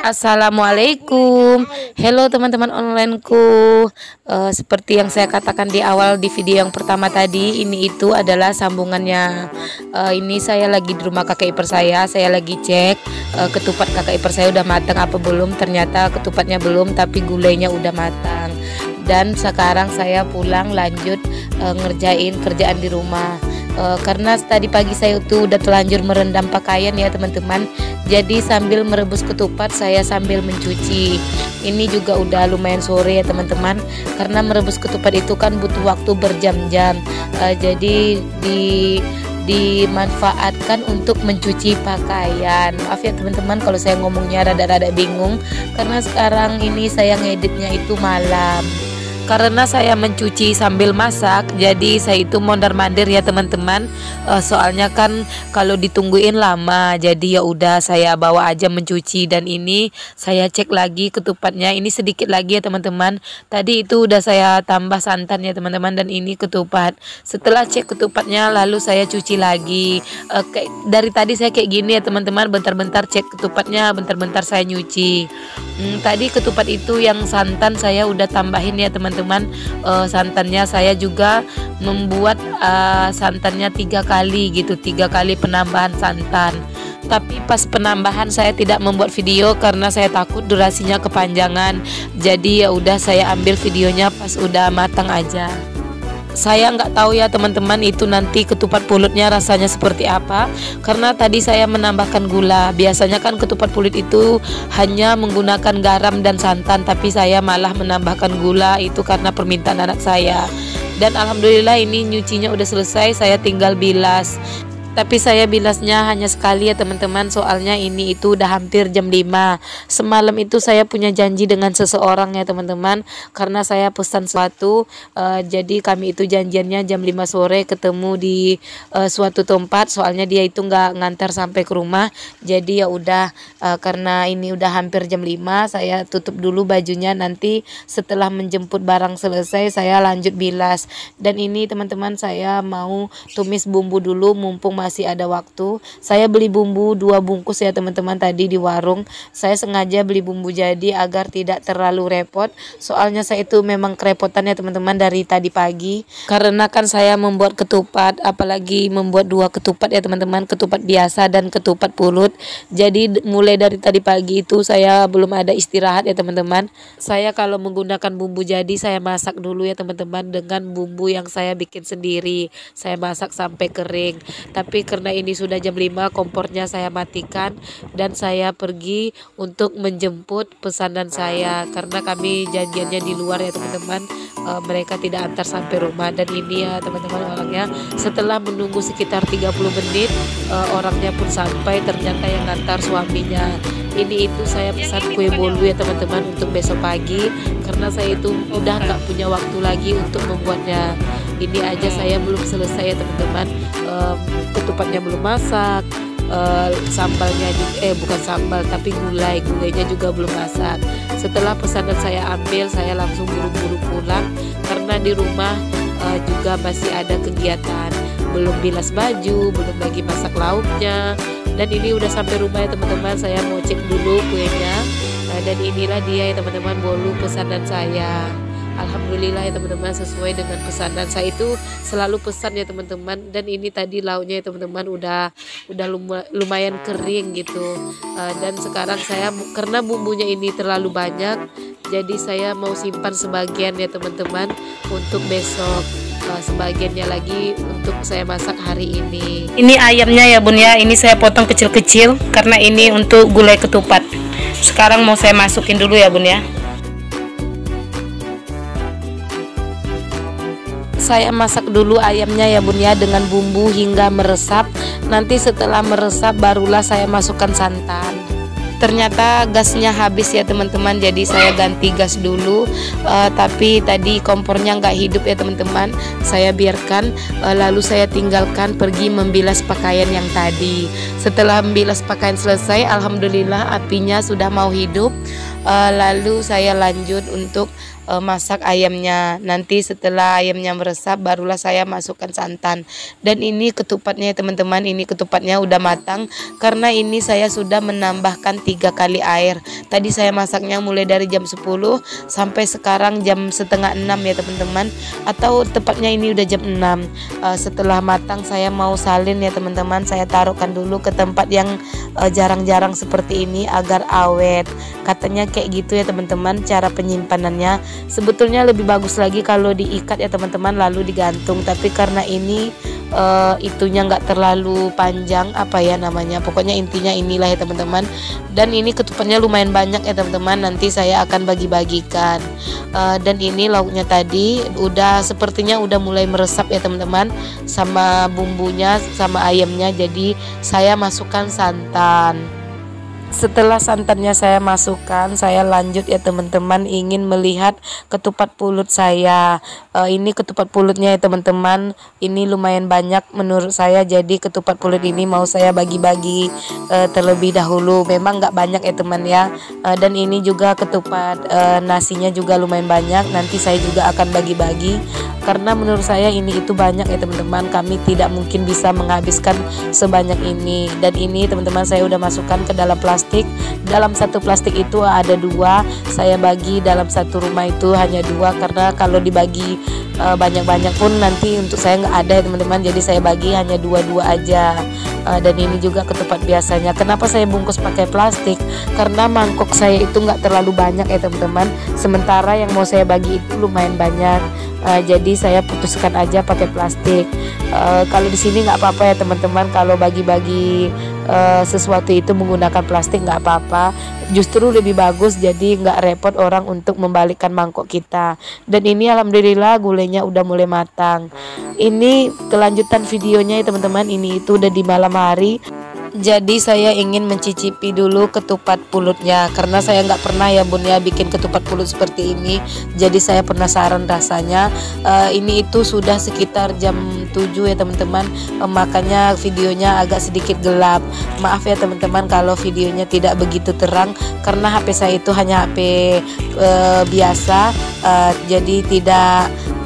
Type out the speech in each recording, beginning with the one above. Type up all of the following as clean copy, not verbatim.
Assalamualaikum, hello teman-teman onlineku. Seperti yang saya katakan di awal di video yang pertama tadi, ini itu adalah sambungannya. Ini saya lagi di rumah kakek ipar saya lagi cek ketupat kakek ipar saya udah matang apa belum. Ternyata ketupatnya belum, tapi gulainya udah matang. Dan sekarang saya pulang lanjut ngerjain kerjaan di rumah. Karena tadi pagi saya itu udah terlanjur merendam pakaian ya teman-teman. Jadi sambil merebus ketupat saya sambil mencuci. Ini juga udah lumayan sore ya teman-teman. Karena merebus ketupat itu kan butuh waktu berjam-jam. Jadi dimanfaatkan untuk mencuci pakaian. Maaf ya teman-teman kalau saya ngomongnya rada-rada bingung, karena sekarang ini saya ngeditnya itu malam. Karena saya mencuci sambil masak, jadi saya itu mondar-mandir ya teman-teman. Soalnya kan kalau ditungguin lama, jadi ya udah saya bawa aja mencuci. Dan ini saya cek lagi ketupatnya, ini sedikit lagi ya teman-teman. Tadi itu udah saya tambah santan ya teman-teman, dan ini ketupat. Setelah cek ketupatnya lalu saya cuci lagi. Dari tadi saya kayak gini ya teman-teman, bentar-bentar cek ketupatnya, bentar-bentar saya nyuci. Tadi ketupat itu yang santan saya udah tambahin ya teman-teman. Santannya saya juga membuat santannya 3 kali gitu, 3 kali penambahan santan. Tapi pas penambahan saya tidak membuat video karena saya takut durasinya kepanjangan. Jadi ya udah saya ambil videonya pas udah matang aja. Saya nggak tahu ya teman-teman itu nanti ketupat pulutnya rasanya seperti apa, karena tadi saya menambahkan gula. Biasanya kan ketupat pulut itu hanya menggunakan garam dan santan, tapi saya malah menambahkan gula itu karena permintaan anak saya. Dan alhamdulillah ini nyucinya udah selesai, saya tinggal bilas. Tapi saya bilasnya hanya sekali ya teman-teman, soalnya ini itu udah hampir jam 5. Semalam itu saya punya janji dengan seseorang ya teman-teman, karena saya pesan sesuatu. Jadi kami itu janjiannya jam 5 sore ketemu di suatu tempat, soalnya dia itu nggak ngantar sampai ke rumah. Jadi ya udah, karena ini udah hampir jam 5, saya tutup dulu bajunya. Nanti setelah menjemput barang selesai saya lanjut bilas. Dan ini teman-teman, saya mau tumis bumbu dulu mumpung masih ada waktu. Saya beli bumbu 2 bungkus ya teman-teman tadi di warung. Saya sengaja beli bumbu jadi agar tidak terlalu repot. Soalnya saya itu memang kerepotan ya teman-teman dari tadi pagi. Karena kan saya membuat ketupat, apalagi membuat 2 ketupat ya teman-teman, ketupat biasa dan ketupat pulut. Jadi mulai dari tadi pagi itu saya belum ada istirahat ya teman-teman. Saya kalau menggunakan bumbu jadi saya masak dulu ya teman-teman dengan bumbu yang saya bikin sendiri. Saya masak sampai kering. Tapi karena ini sudah jam 5, kompornya saya matikan dan saya pergi untuk menjemput pesanan saya, karena kami janjiannya di luar ya teman-teman. Mereka tidak antar sampai rumah. Dan ini ya teman-teman orangnya, setelah menunggu sekitar 30 menit orangnya pun sampai. Ternyata yang antar suaminya. Ini itu saya pesan kue bolu ya teman-teman untuk besok pagi, karena saya itu udah nggak punya waktu lagi untuk membuatnya. Ini aja saya belum selesai ya teman-teman. Ketupatnya belum masak, sambalnya juga, bukan sambal tapi gulainya juga belum masak. Setelah pesanan saya ambil, saya langsung buru-buru pulang karena di rumah juga masih ada kegiatan, belum bilas baju, belum lagi masak lauknya. Dan ini udah sampai rumah ya teman-teman, saya mau cek dulu kuenya. Dan inilah dia ya teman-teman, bolu pesanan saya. Alhamdulillah ya teman-teman, sesuai dengan pesanan. Saya itu selalu pesan ya teman-teman. Dan ini tadi lauknya ya teman-teman udah lumayan kering gitu. Dan sekarang saya, karena bumbunya ini terlalu banyak, jadi saya mau simpan sebagian ya teman-teman untuk besok. Sebagiannya lagi untuk saya masak hari ini. Ini ayamnya ya bun ya, ini saya potong kecil-kecil karena ini untuk gulai ketupat. Sekarang mau saya masukin dulu ya bun ya. Saya masak dulu ayamnya ya bun ya dengan bumbu hingga meresap. Nanti setelah meresap barulah saya masukkan santan. ternyata gasnya habis ya teman-teman, jadi saya ganti gas dulu. Tapi tadi kompornya nggak hidup ya teman-teman, saya biarkan. Lalu saya tinggalkan pergi membilas pakaian yang tadi. Setelah membilas pakaian selesai, alhamdulillah apinya sudah mau hidup. Lalu saya lanjut untuk masak ayamnya. Nanti setelah ayamnya meresap barulah saya masukkan santan. Dan ini ketupatnya ya teman-teman, ini ketupatnya udah matang karena ini saya sudah menambahkan 3 kali air. Tadi saya masaknya mulai dari jam 10 sampai sekarang jam setengah 6 ya teman-teman, atau tepatnya ini udah jam 6. Setelah matang saya mau salin ya teman-teman, saya taruhkan dulu ke tempat yang jarang-jarang seperti ini agar awet. Katanya kayak gitu ya teman-teman cara penyimpanannya. Sebetulnya lebih bagus lagi kalau diikat ya teman-teman lalu digantung, tapi karena ini itunya nggak terlalu panjang, apa ya namanya, pokoknya intinya inilah ya teman-teman. Dan ini ketupatnya lumayan banyak ya teman-teman, nanti saya akan bagi-bagikan. Dan ini lauknya tadi udah sepertinya udah mulai meresap ya teman-teman, sama bumbunya sama ayamnya, jadi saya masukkan santan. Setelah santannya saya masukkan, saya lanjut ya teman-teman, ingin melihat ketupat pulut saya. Ini ketupat pulutnya ya teman-teman, ini lumayan banyak menurut saya, jadi ketupat pulut ini mau saya bagi-bagi terlebih dahulu. Memang nggak banyak ya teman ya. Dan ini juga ketupat nasinya juga lumayan banyak, nanti saya juga akan bagi-bagi karena menurut saya ini itu banyak ya teman-teman, kami tidak mungkin bisa menghabiskan sebanyak ini. Dan ini teman-teman saya udah masukkan ke dalam plastik. Dalam satu plastik itu ada 2, saya bagi dalam satu rumah itu hanya 2 karena kalau dibagi banyak-banyak pun nanti untuk saya nggak ada ya teman-teman, jadi saya bagi hanya 2 aja. Dan ini juga ketupat biasanya. Kenapa saya bungkus pakai plastik? Karena mangkok saya itu nggak terlalu banyak ya teman-teman, sementara yang mau saya bagi itu lumayan banyak. Jadi saya putuskan aja pakai plastik. Kalau di sini nggak apa-apa ya teman-teman, kalau bagi-bagi sesuatu itu menggunakan plastik nggak apa-apa, justru lebih bagus, jadi nggak repot orang untuk membalikkan mangkok kita. Dan ini alhamdulillah gulainya udah mulai matang. Ini kelanjutan videonya ya teman-teman, ini itu udah di malam hari. Jadi saya ingin mencicipi dulu ketupat pulutnya karena saya nggak pernah ya bun ya bikin ketupat pulut seperti ini. Jadi saya penasaran rasanya. Ini itu sudah sekitar jam 7 ya teman-teman, makanya videonya agak sedikit gelap. Maaf ya teman-teman kalau videonya tidak begitu terang karena HP saya itu hanya HP biasa, jadi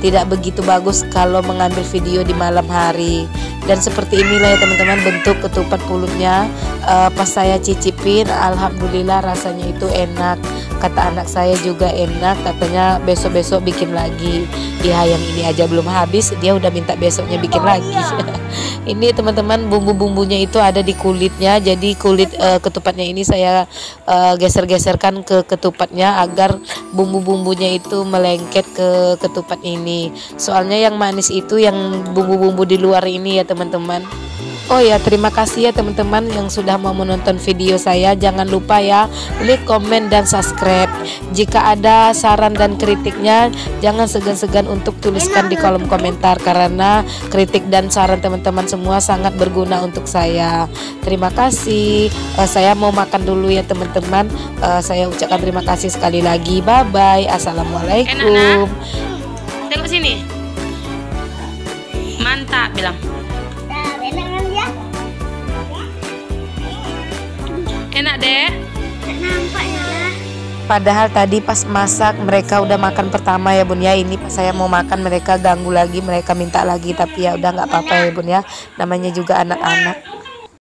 tidak begitu bagus kalau mengambil video di malam hari. Dan seperti inilah ya teman-teman bentuk ketupat pulutnya. Pas saya cicipin, alhamdulillah rasanya itu enak. Kata anak saya juga enak, katanya besok-besok bikin lagi. Ya yang ini aja belum habis, dia udah minta besoknya bikin lagi. Ini teman-teman bumbu-bumbunya itu ada di kulitnya, jadi kulit ketupatnya ini saya geser-geserkan ke ketupatnya agar bumbu-bumbunya itu melengket ke ketupat ini. Soalnya yang manis itu yang bumbu-bumbu di luar ini ya teman-teman. Oh ya, terima kasih ya teman-teman yang sudah mau menonton video saya. Jangan lupa ya like, komen, dan subscribe. Jika ada saran dan kritiknya, jangan segan-segan untuk tuliskan di kolom komentar karena kritik dan saran teman-teman semua sangat berguna untuk saya. Terima kasih. Saya mau makan dulu ya teman-teman. Saya ucapkan terima kasih sekali lagi. Bye bye. Assalamualaikum. Tengok sini. Mantap bilang. Enak deh. Nampaknya lah. Padahal tadi pas masak mereka udah makan pertama ya bun ya. Ini pas saya mau makan mereka ganggu lagi, mereka minta lagi, tapi ya udah nggak apa-apa ya bun ya. Namanya juga anak-anak.